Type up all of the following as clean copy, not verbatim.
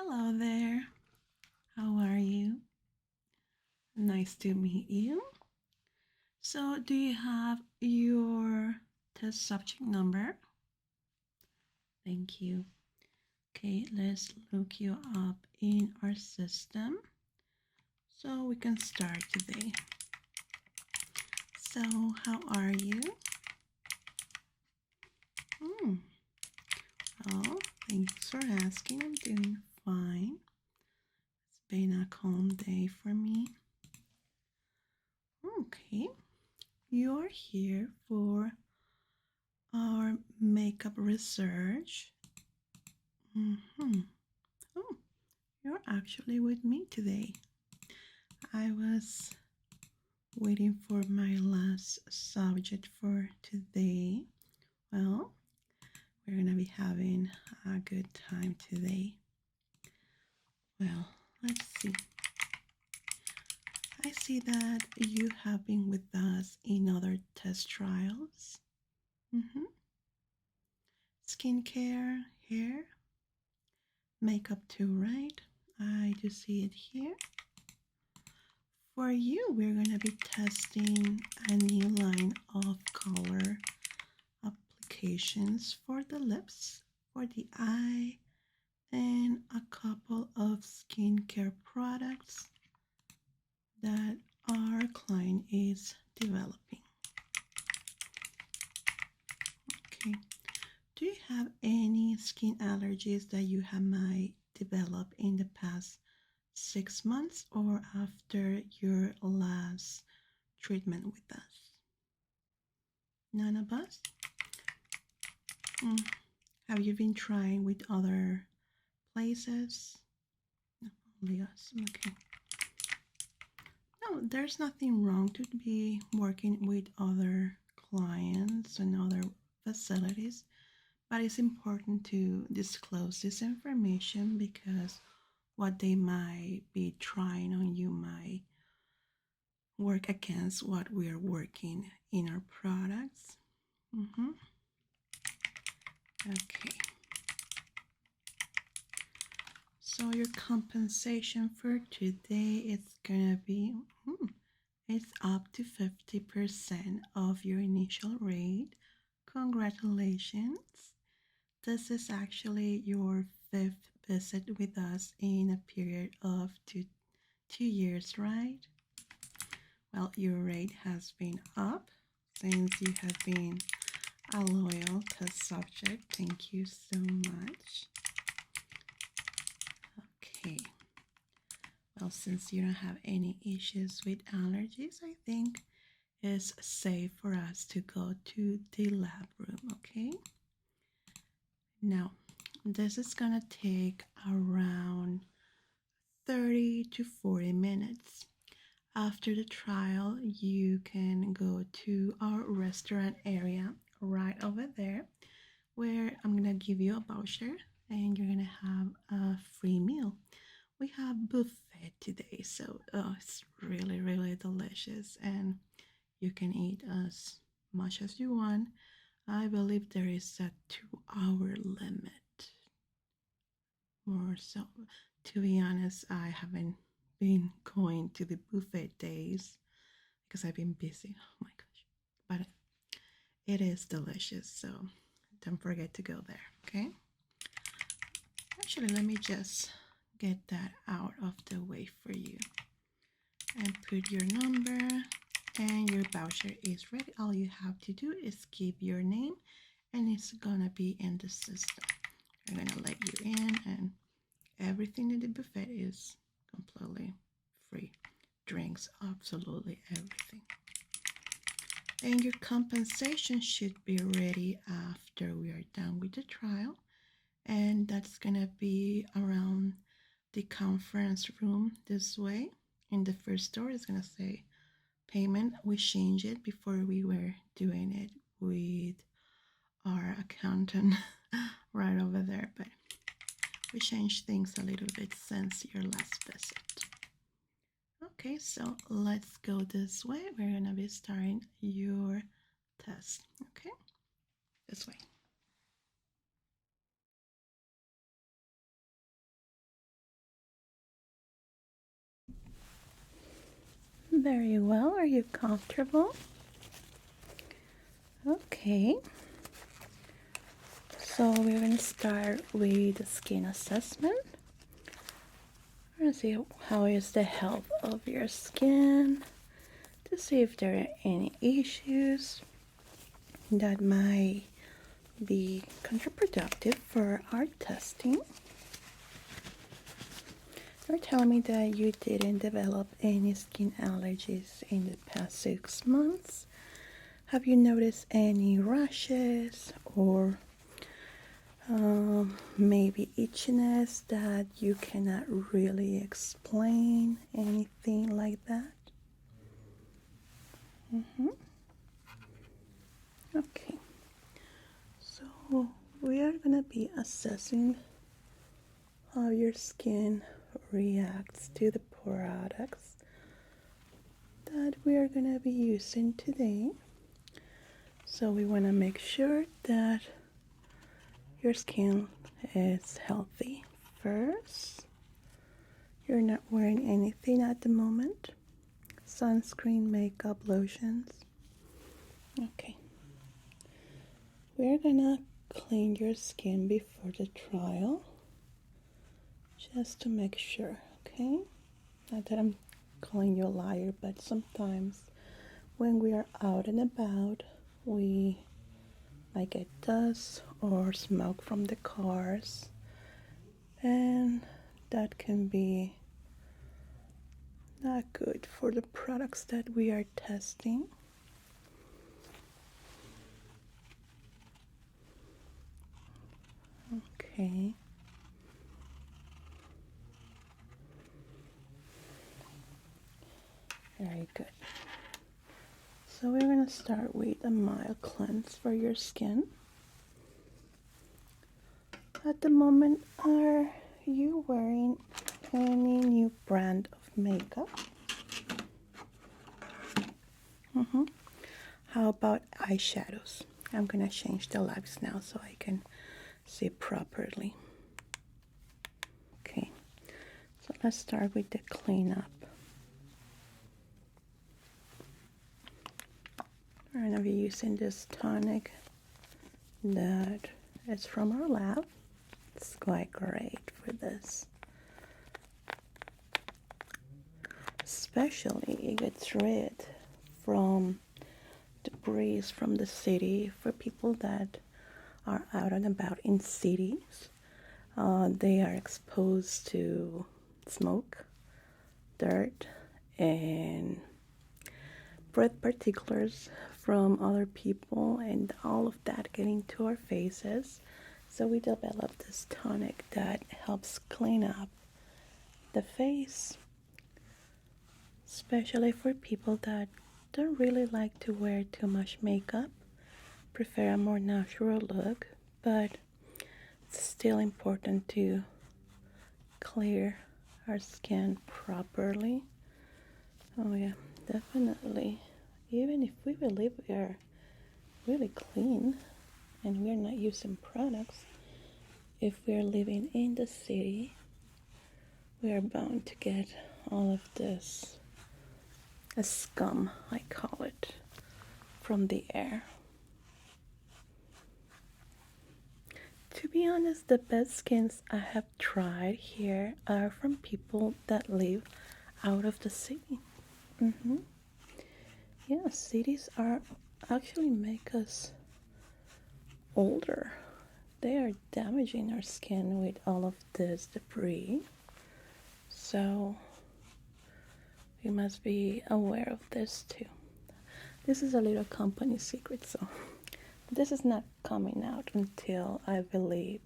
Hello there. How are you? Nice to meet you. So, do you have your test subject number? Thank you. Okay, let's look you up in our system so we can start today. So, how are you? Well, thanks for asking. I'm doing fine. It's been a calm day for me. Okay, you're here for our makeup research. Oh, you're actually with me today. I was waiting for my last subject for today. Well, we're gonna be having a good time today. Well, let's see. I see that you have been with us in other test trials. Skincare, hair, makeup too, right? I do see it here. For you, we're going to be testing a new line of color applications for the lips, for the eye, and a couple of skincare products that our client is developing. Okay. Do you have any skin allergies that you have might develop in the past 6 months or after your last treatment with us? None of us? Have you been trying with other places? No, only us. Okay. No, there's nothing wrong to be working with other clients and other facilities, but it's important to disclose this information because what they might be trying on you might work against what we are working in our products. Okay. So your compensation for today is gonna be, it's up to 50% of your initial rate. Congratulations. This is actually your 5th visit with us in a period of two years, right? Well, your rate has been up since you have been a loyal test subject. Thank you so much. Okay. Well, since you don't have any issues with allergies, I think it's safe for us to go to the lab room, okay? Now, this is gonna take around 30 to 40 minutes. After the trial, you can go to our restaurant area right over there where I'm gonna give you a voucher and you're gonna have a free meal. We have buffet today, so it's really delicious and you can eat as much as you want. I believe there is a 2-hour limit. More so, to be honest, I haven't been going to the buffet days because I've been busy. Oh my gosh. But it is delicious, so don't forget to go there, okay? Actually, let me just get that out of the way for you and put your number, and your voucher is ready. All you have to do is give your name and it's gonna be in the system. I'm gonna let you in, and everything in the buffet is completely free. Drinks, absolutely everything. And your compensation should be ready after we are done with the trial, and that's gonna be around the conference room this way. In the first door is gonna say payment. We changed it before we were doing it with our accountant right over there, but we changed things a little bit since your last visit. Okay, so let's go this way. We're gonna be starting your test. Okay, this way. Very well. Are you comfortable? Okay. So we're going to start with the skin assessment. We're going to see how is the health of your skin to see if there are any issues that might be counterproductive for our testing. You're telling me that you didn't develop any skin allergies in the past 6 months. Have you noticed any rashes or maybe itchiness that you cannot really explain? Anything like that? Okay. So we are going to be assessing how your skin reacts to the products that we are going to be using today. So we want to make sure that your skin is healthy. First, you're not wearing anything at the moment. Sunscreen, makeup, lotions. Okay. We're gonna clean your skin before the trial, just to make sure, okay? Not that I'm calling you a liar, but sometimes when we are out and about, we might get dust or smoke from the cars, and that can be not good for the products that we are testing. Okay. Very good. So we're going to start with a mild cleanse for your skin. At the moment, are you wearing any new brand of makeup? How about eyeshadows? I'm going to change the lights now so I can see properly. Okay, so let's start with the cleanup. We're going to be using this tonic that is from our lab. It's quite great for this. Especially it gets rid from debris from the city for people that are out and about in cities. They are exposed to smoke, dirt, and breath particles from other people, and all of that getting to our faces. So we developed this tonic that helps clean up the face, especially for people that don't really like to wear too much makeup, prefer a more natural look, but it's still important to clear our skin properly. Oh yeah, definitely. Even if we believe we are really clean and we're not using products, if we're living in the city, we are bound to get all of this scum, I call it, from the air. To be honest, the best skins I have tried here are from people that live out of the city. Yeah, cities are actually make us older. They are damaging our skin with all of this debris. So we must be aware of this too. This is a little company secret, so this is not coming out until, I believe,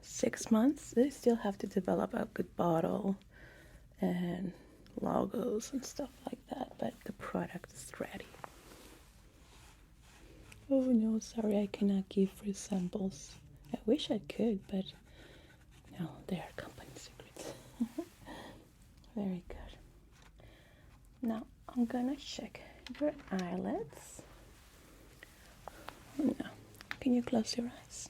6 months. They still have to develop a good bottle and logos and stuff like that, but the product is ready. Oh no, sorry, I cannot give free samples. I wish I could, but no, they are company secrets. Very good. Now I'm gonna check your eyelids. No. Can you close your eyes?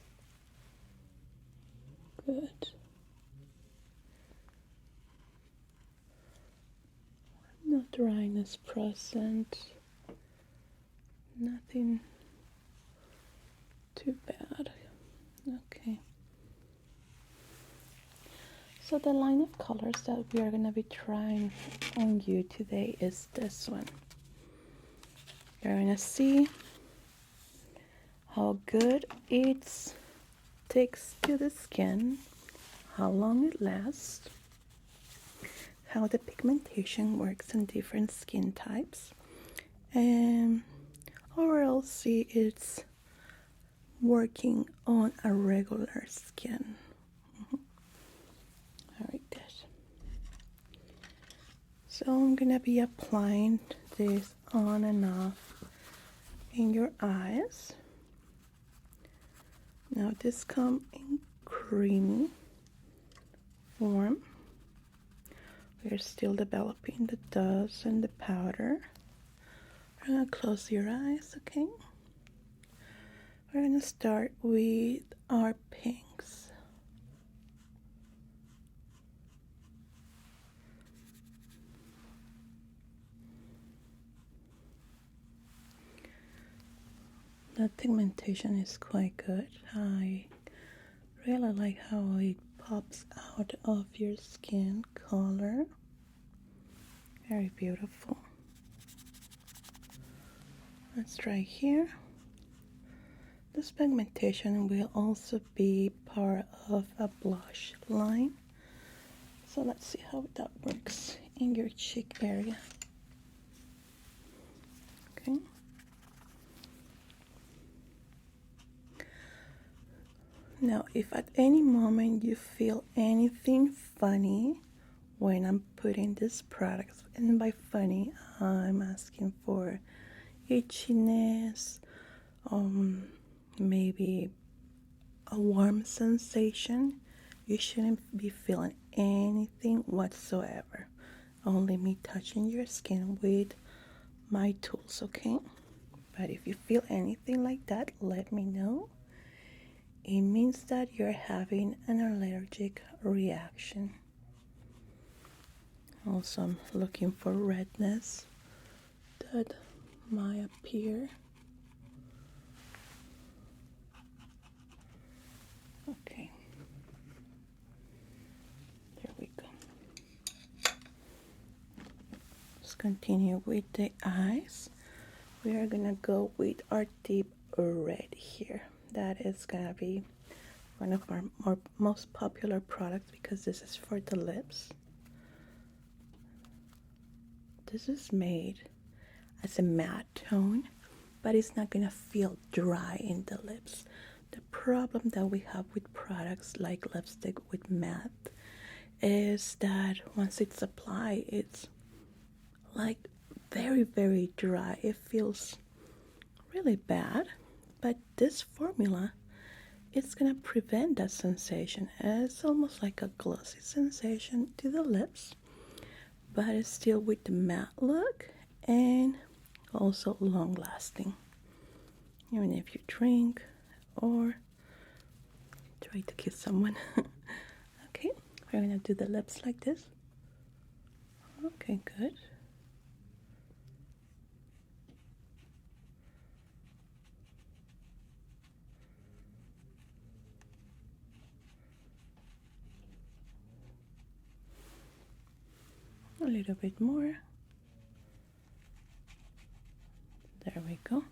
Good. dryness present. Nothing too bad. Okay. So the line of colors that we are going to be trying on you today is this one. You're going to see how good it sticks to the skin, how long it lasts, how the pigmentation works in different skin types, and overall see it's working on a regular skin. Like this. So I'm gonna be applying this on and off in your eyes. Now this comes in creamy form. We're still developing the dust and the powder. We're gonna close your eyes, okay? We're gonna start with our pinks. The pigmentation is quite good. I really like how it pops out of your skin color. Very beautiful. Let's try here. This pigmentation will also be part of a blush line. So let's see how that works in your cheek area. Okay. Now, if at any moment you feel anything funny when I'm putting this product, and by funny, I'm asking for itchiness, maybe a warm sensation, you shouldn't be feeling anything whatsoever. Only me touching your skin with my tools, okay? But if you feel anything like that, let me know. It means that you're having an allergic reaction. Also, I'm looking for redness that might appear. Okay. There we go. Let's continue with the eyes. We are gonna go with our deep red here. That is gonna be one of our most popular products because this is for the lips. This is made as a matte tone, but it's not gonna feel dry in the lips. The problem that we have with products like lipstick with matte is that once it's applied, it's like very, very dry. It feels really bad. But this formula, it's gonna prevent that sensation. It's almost like a glossy sensation to the lips, but it's still with the matte look and also long lasting. Even if you drink or try to kiss someone. Okay, we're gonna do the lips like this. Okay, good. A little bit more. There we go.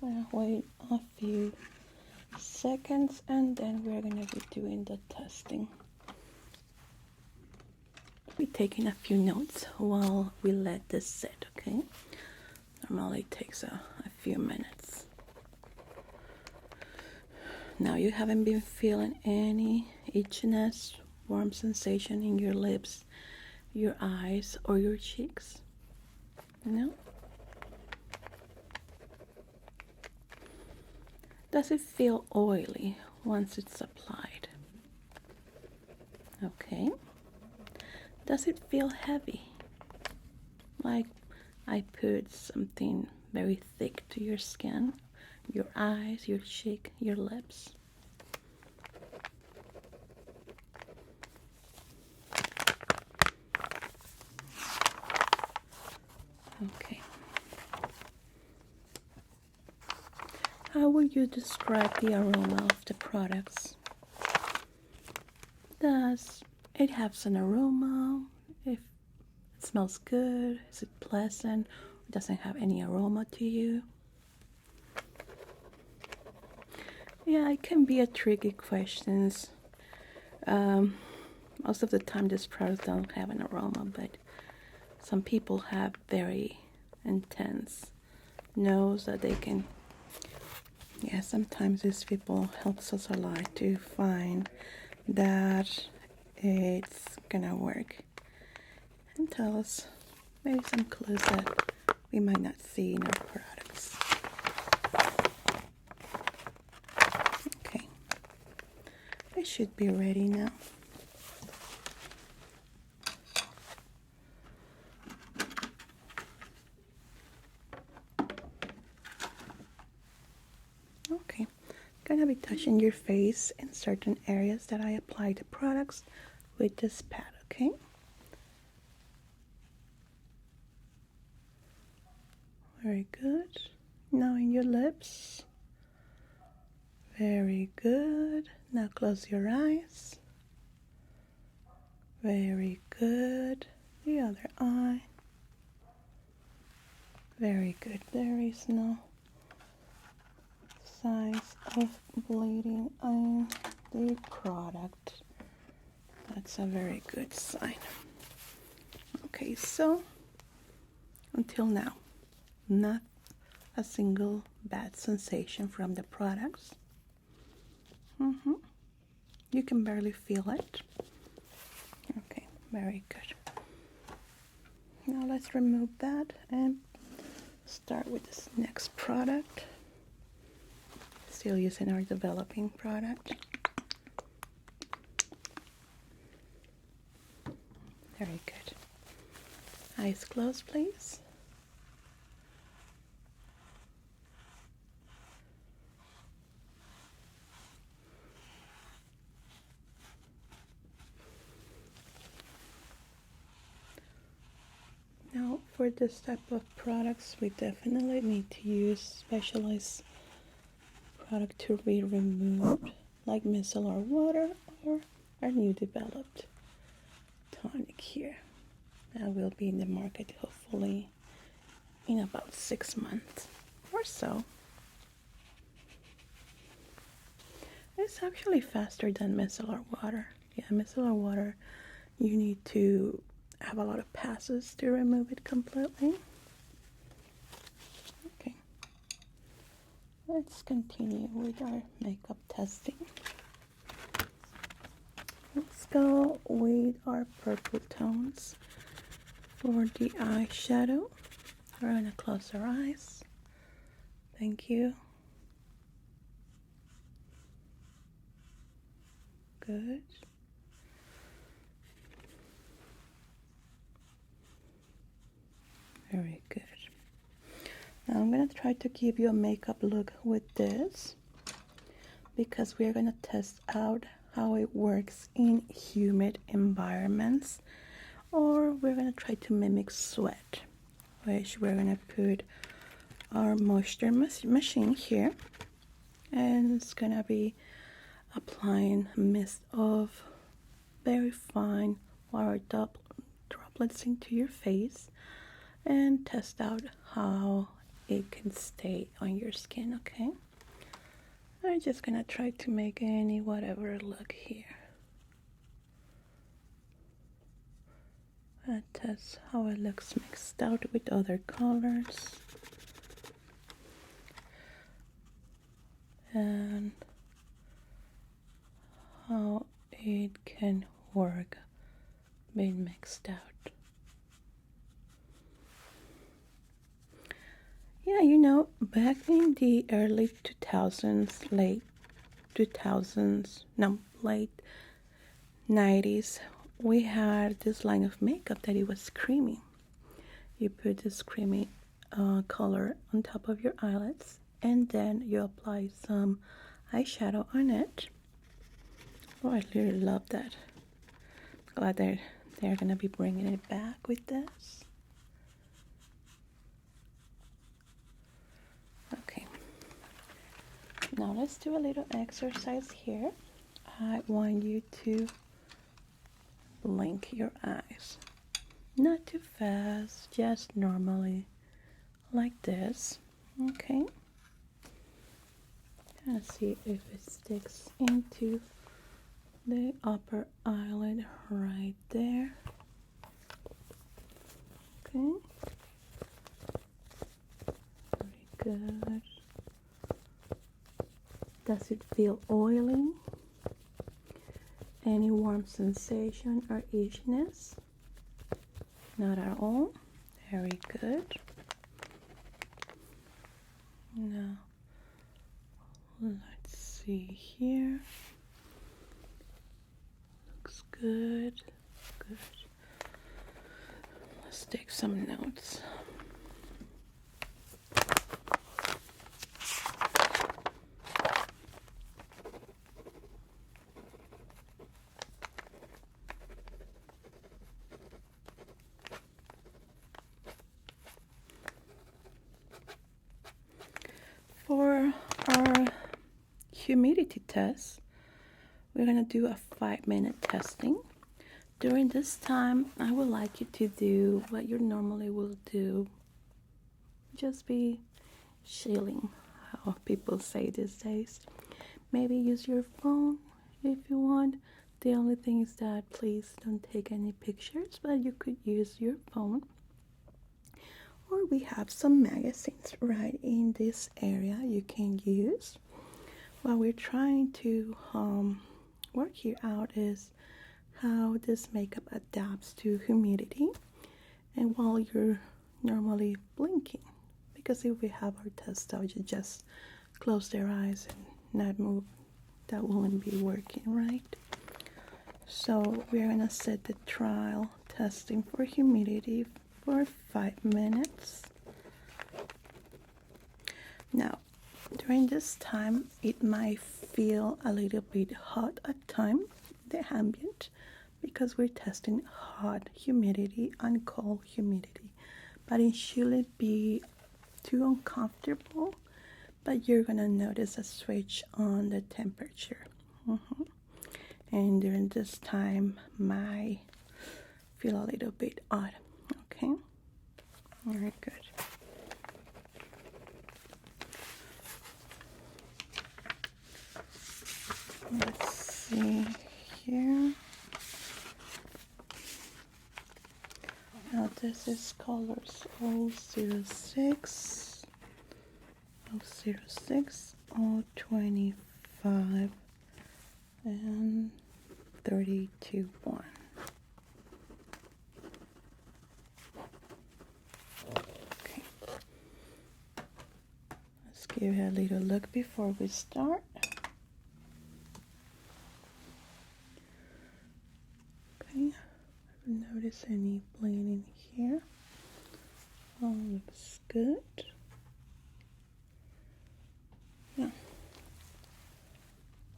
I'll wait a few seconds and then we're going to be doing the testing. We're taking a few notes while we let this sit, okay? Normally it takes a few minutes. Now you haven't been feeling any itchiness, warm sensation in your lips, your eyes, or your cheeks? No? Does it feel oily once it's applied? Okay. Does it feel heavy? Like I put something very thick to your skin, your eyes, your cheek, your lips? How would you describe the aroma of the products? Does it have an aroma? If it smells good, is it pleasant? Or doesn't have any aroma to you? Yeah, it can be a tricky question. Most of the time, these products don't have an aroma, but some people have very intense nose that they can. Yeah, sometimes these people helps us a lot to find that it's gonna work and tell us maybe some clues that we might not see in our products. Okay, it should be ready now. Okay, I'm gonna be touching your face in certain areas that I apply the products with this pad, okay? Very good. Now in your lips. Very good. Now close your eyes. Very good. The other eye. Very good. There is no signs of bleeding in the product. That's a very good sign. Okay, so until now, not a single bad sensation from the products. You can barely feel it. Okay, very good. Now let's remove that and start with this next product. Still using our developing product. Very good. Eyes closed, please. Now, for this type of products, we definitely need to use specialized product to be removed, like micellar water or our new developed tonic here. That will be in the market hopefully in about 6 months or so. It's actually faster than micellar water. Yeah, micellar water, you need to have a lot of passes to remove it completely. Okay, let's continue with our makeup testing. Let's go with our purple tones for the eyeshadow. We're gonna close our eyes. Thank you. Good. Very good. Now I'm going to try to give you a makeup look with this because we're going to test out how it works in humid environments, or we're going to try to mimic sweat, which we're going to put our moisture machine here, and it's going to be applying a mist of very fine water droplets into your face and test out how it can stay on your skin, okay? I'm just gonna try to make any whatever look here. And test how it looks mixed out with other colors. And how it can work being mixed out. Yeah, you know, back in the early 2000s, late 90s, we had this line of makeup that it was creamy. You put this creamy color on top of your eyelids, and then you apply some eyeshadow on it. Oh, I really love that. Glad they're gonna be bringing it back with this. Okay, Now let's do a little exercise here. I want you to blink your eyes. Not too fast, just normally, like this. Okay. And see if it sticks into the upper eyelid right there. Okay. Very good. Does it feel oily? Any warm sensation or itchiness? Not at all. Very good. Now, let's see here. Looks good. Good. Let's take some notes. For our humidity test, we're going to do a 5-minute testing. During this time, I would like you to do what you normally will do. Just be chilling, how people say these days. Maybe use your phone if you want. The only thing is that please don't take any pictures, but you could use your phone. Or we have some magazines right in this area you can use. What we're trying to work here out is how this makeup adapts to humidity and while you're normally blinking. Because if we have our test out, you just close their eyes and not move. That wouldn't be working, right? So we're gonna set the trial testing for humidity for 5 minutes. Now, during this time, it might feel a little bit hot at times, the ambient, because we're testing hot humidity and cold humidity. But it shouldn't be too uncomfortable, but you're gonna notice a switch on the temperature. And during this time, might feel a little bit odd. Okay, very good. Let's see here. Now this is colors 006, 006, 025, and 32-1. Okay. Let's give it a little look before we start. Okay. I don't notice any bleeding here. All looks good. Yeah.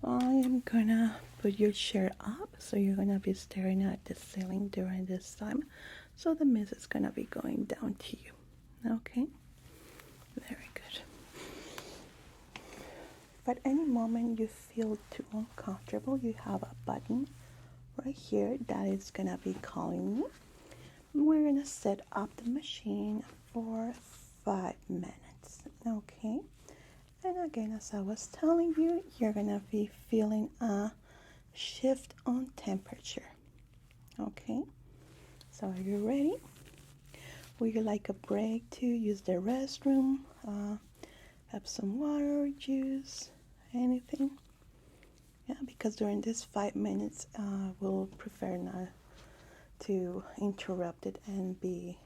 I am gonna put your chair up, so you're gonna be staring at the ceiling during this time. So the mist is gonna be going down to you. Okay? Very good. If at any moment you feel too uncomfortable, you have a button right here that is gonna be calling you. We're gonna set up the machine for 5 minutes. Okay? And again, as I was telling you, you're gonna be feeling a shift on temperature. Okay, so are you ready? Would you like a break to use the restroom? Have some water or juice? Anything? Yeah, because during this 5 minutes, we'll prefer not to interrupt it and be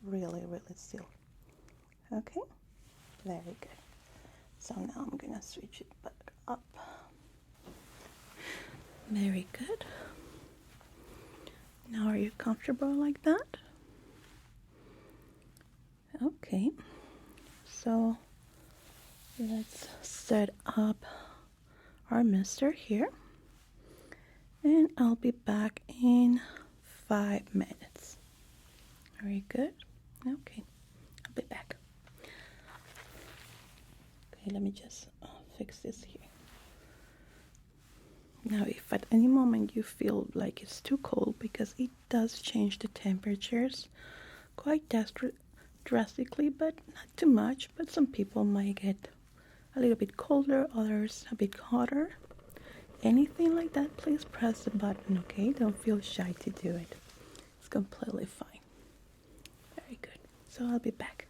really, really still. Okay, very good. So now I'm gonna switch it back up. Very good. Now are you comfortable like that? Okay. So let's set up our mister here. And I'll be back in 5 minutes. Very good. Okay. I'll be back. Okay, let me just fix this here. Now, if at any moment you feel like it's too cold, because it does change the temperatures quite drastically, but not too much, but some people might get a little bit colder, others a bit hotter. Anything like that, please press the button, okay? Don't feel shy to do it. It's completely fine. Very good. So I'll be back.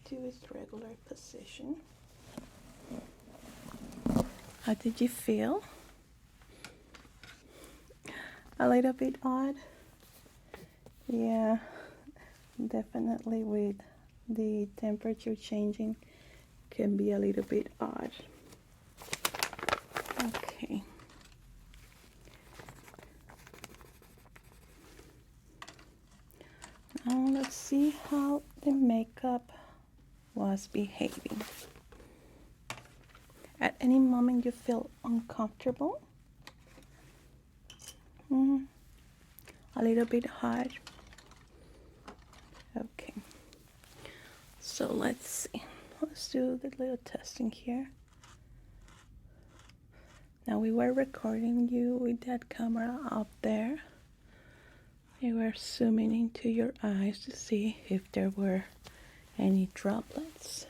to its regular position. How did you feel? A little bit odd? Yeah, definitely with the temperature changing can be a little bit odd. Okay. Now let's see how the makeup was behaving. At any moment you feel uncomfortable? A little bit hard? Okay. So let's see. Let's do the little testing here. Now we were recording you with that camera up there. We were zooming into your eyes to see if there were any droplets.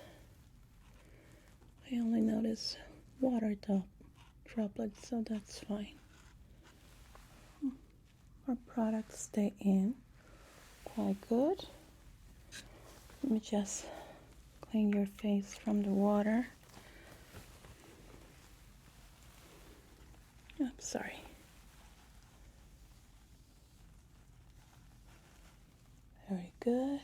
I only noticed water droplets, so that's fine. Our products stay in quite good. Let me just clean your face from the water. I'm sorry. Very good.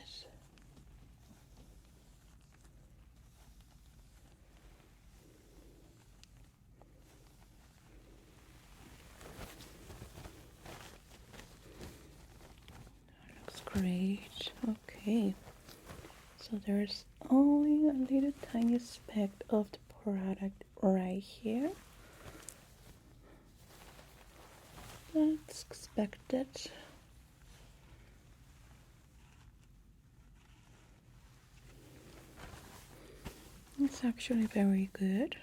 Great. Okay. So there's only a little tiny speck of the product right here. That's expected. It's actually very good.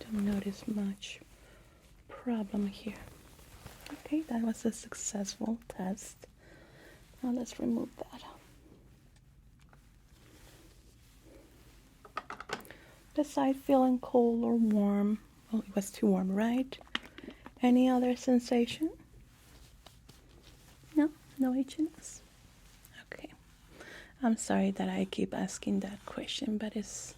Don't notice much problem here. Okay, that was a successful test. Now let's remove that. Besides feeling cold or warm, well, it was too warm, right? Any other sensation? No? No itchiness? Okay. I'm sorry that I keep asking that question, but it's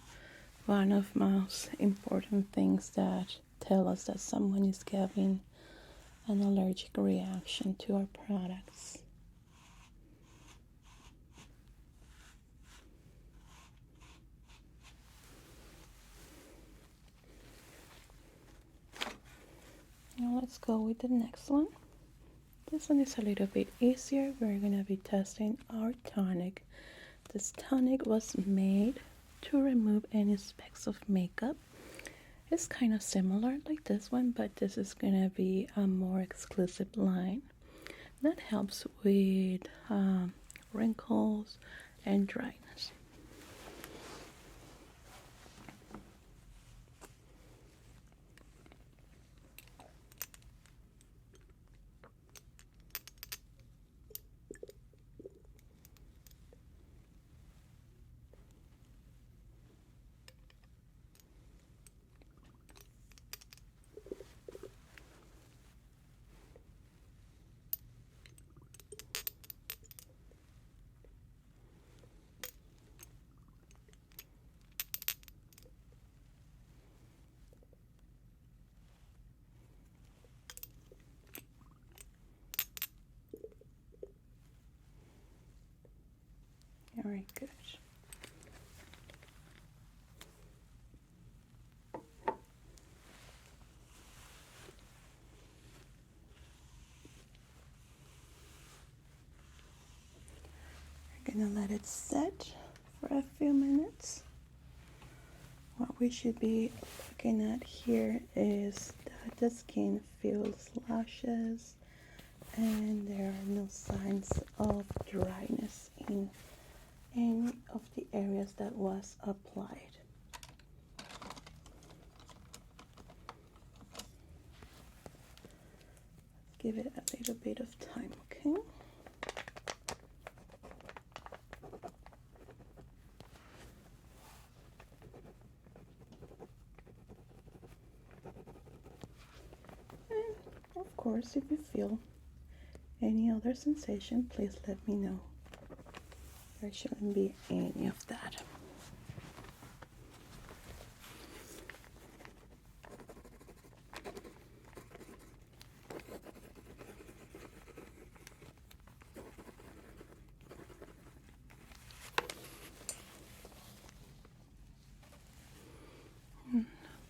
one of the most important things that tell us that someone is having an allergic reaction to our products. Now let's go with the next one. This one is a little bit easier. We're going to be testing our tonic. This tonic was made to remove any specks of makeup. It's kind of similar like this one, but this is going to be a more exclusive line that helps with wrinkles and dryness. Very good. We're gonna let it set for a few minutes. What we should be looking at here is that the skin feels lashes and there are no signs of dryness in any of the areas that was applied. Give it a little bit of time, okay? And of course, if you feel any other sensation, please let me know. There shouldn't be any of that.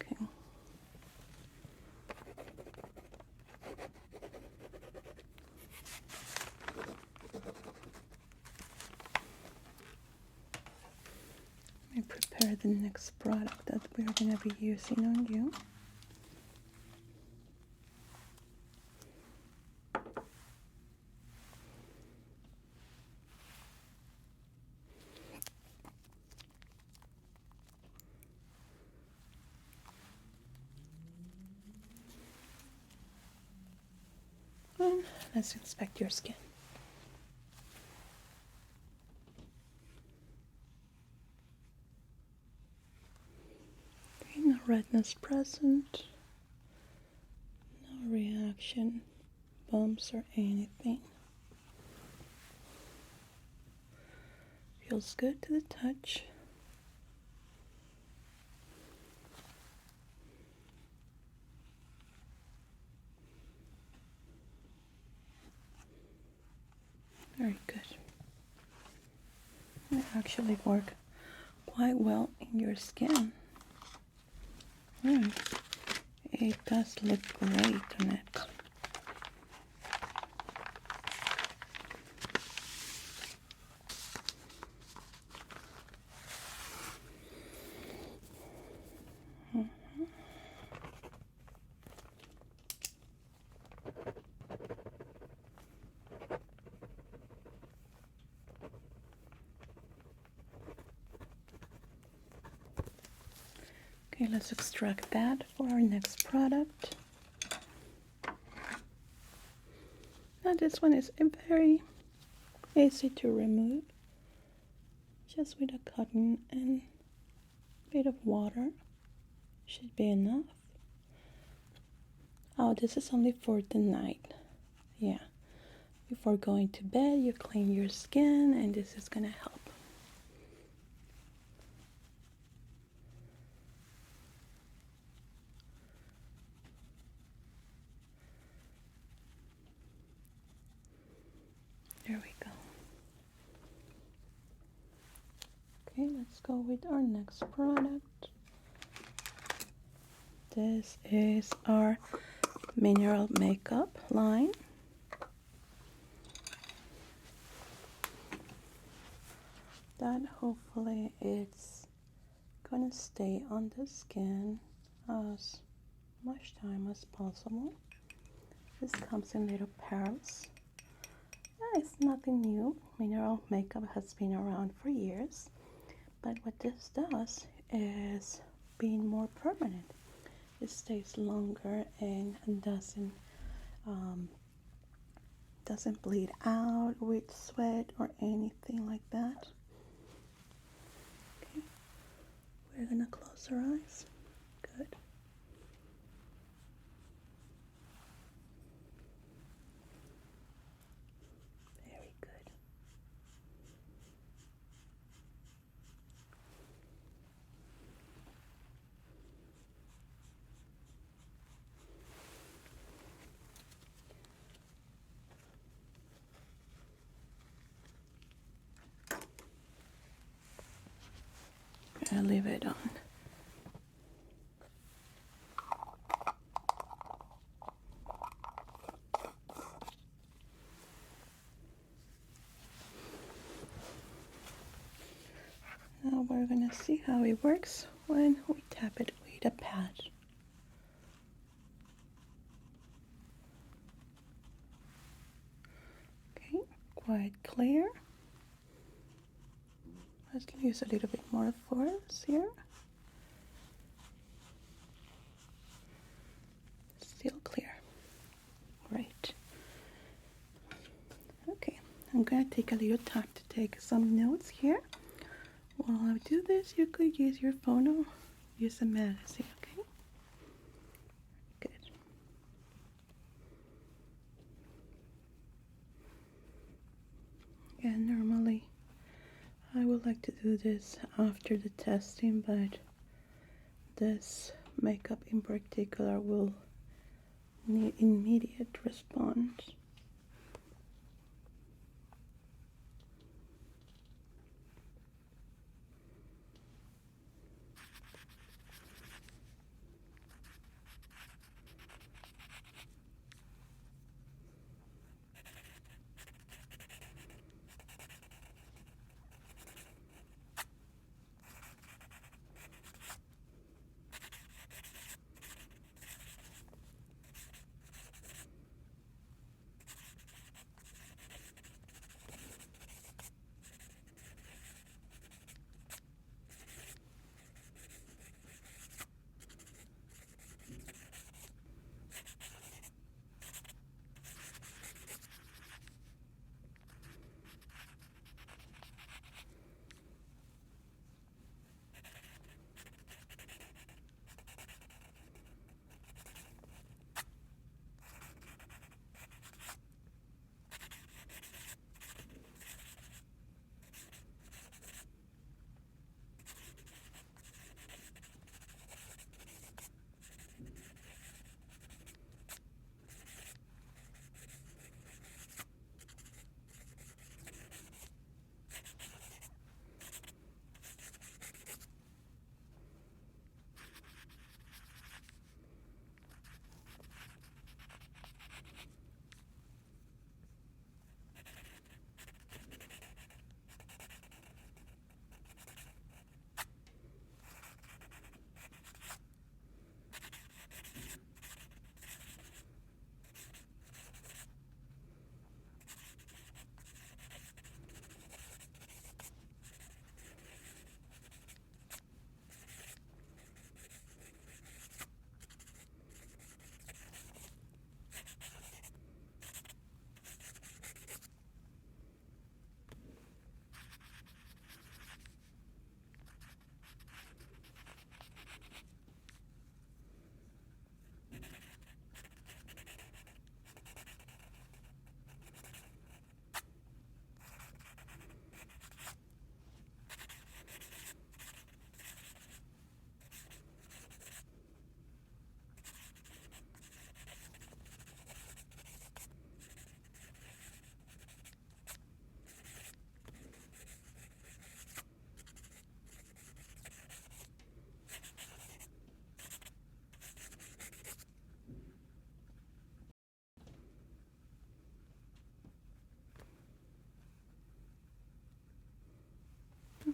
Okay. Let me prepare the next product that we're going to be using on you. And let's inspect your skin. Okay, no redness present, no reaction, bumps or anything. Feels good to the touch. Very good. It actually works quite well in your skin. It does look great on it. Okay, let's extract that for our next product. Now this one is very easy to remove. Just with a cotton and a bit of water should be enough. Oh, this is only for the night. Yeah. Before going to bed, you clean your skin and this is gonna help. There we go. Okay, let's go with our next product. This is our mineral makeup line. That hopefully it's gonna stay on the skin as much time as possible. This comes in little pearls. Yeah, it's nothing new. Mineral makeup has been around for years, but what this does is being more permanent. It stays longer and doesn't bleed out with sweat or anything like that. Okay, we're gonna close our eyes. Good. Very good. I'll leave it on. Now we're gonna see how it works when we tap it with a pad. Okay, quite clear. Let's use a little bit more force here. Still clear. Great. Okay, I'm gonna take a little time to take some notes here. While I do this, you could use your phone or use a magazine, okay? Good. Yeah, normally would like to do this after the testing, but this makeup in particular will need immediate response.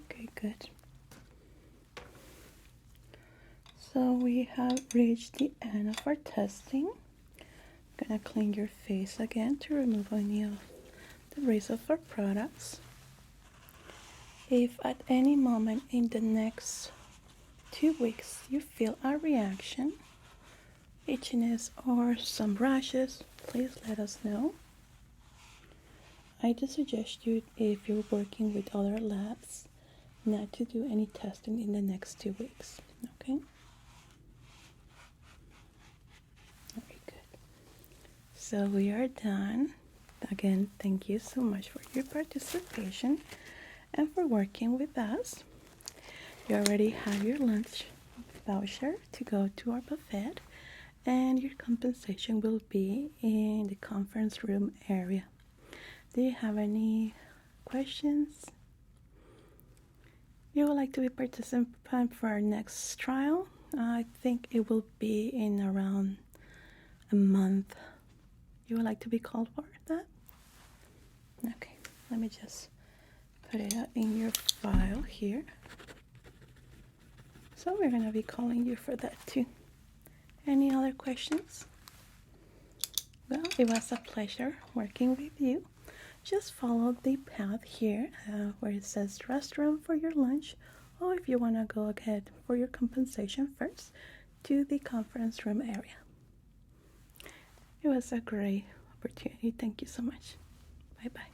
Okay, good. So we have reached the end of our testing. I'm gonna clean your face again to remove any of the rest of our products. If at any moment in the next 2 weeks you feel a reaction, itchiness, or some rashes, please let us know. I do suggest you, if you're working with other labs, not to do any testing in the next 2 weeks, okay? Very good. So we are done. Again, thank you so much for your participation and for working with us. You already have your lunch voucher to go to our buffet, and your compensation will be in the conference room area. Do you have any questions? You would like to be participant for our next trial? I think it will be in around a month. You would like to be called for that? Okay, let me just put it in your file here. So we're going to be calling you for that too. Any other questions? Well, it was a pleasure working with you. Just follow the path here where it says restroom for your lunch, or if you want to go ahead for your compensation first, to the conference room area. It was a great opportunity. Thank you so much. Bye-bye.